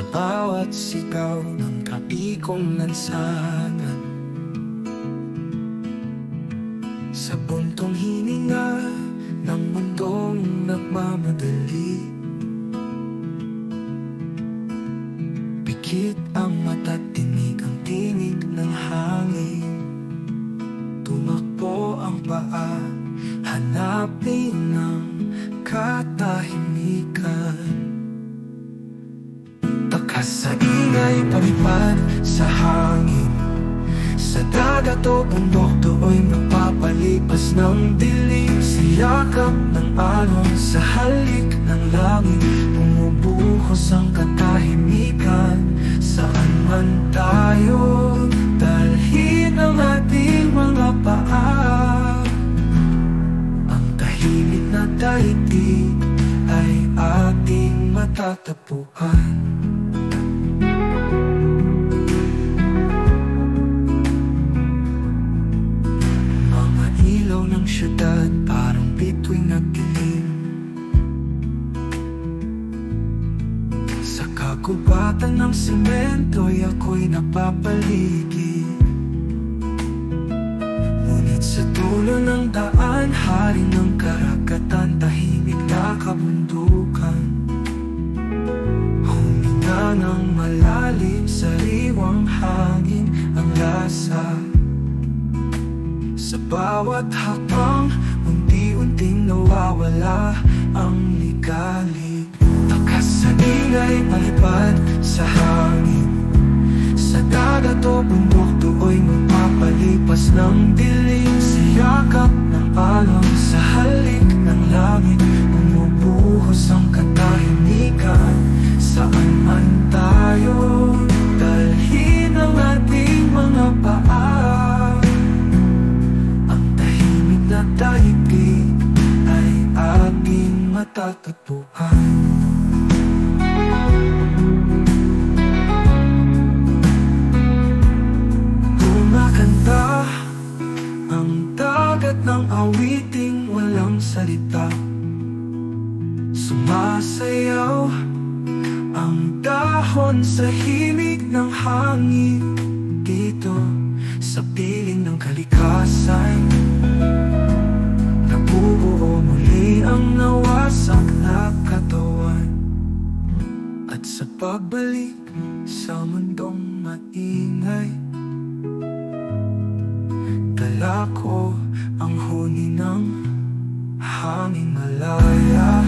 Sa bawat sigaw ng kapikong lansangan, sa buntong hininga ng mundong nagmamadali, pikit ang mata't tinig ang tinig ng hangin. Tumakbo ang paa, hanapin ng katahimikan. Takas sa ingay, palipad sa hangin, sa dagat o bundok, do'y magpapalipas ng dilim. Sa yakap ng alon, sa halik ng langit, bumubuhos ang katahimikan. Saan man tayo, dalhin ang ating mga paa. Ang tahimik na daigdig ay ating matatapuan. Ng syudad parang bituing nagdilim, sa kagubatan ng semento'y ako'y napapaligid. Ngunit sa dulo ng daan, hari ng karagatan, tahimik na kabundukan. Huminga ng malalim, sariwang hangin ang lasa. Sa bawat hakbang, unti-unting nawawala ang ligalig. Takas sa ingay, palipad sa hangin, sa dagat o bundok, do'y magpapalipas ng dilim. Sa yakap ng alon, sa halik ng langit, bumubuhos ang katahimikan. Saan man tayo, dalhin ang ating mga paa. Daigdig ay ating matatagpuan. Kumakanta ang dagat ng awiting walang salita. Sumasayaw ang dahon sa himig ng hangin. Dito sa piling ng kalikasan, nabubuo muli ang nawasak na katawan. At sa pagbalik sa mundong maingay, dala ko ang huni ng hangin malaya.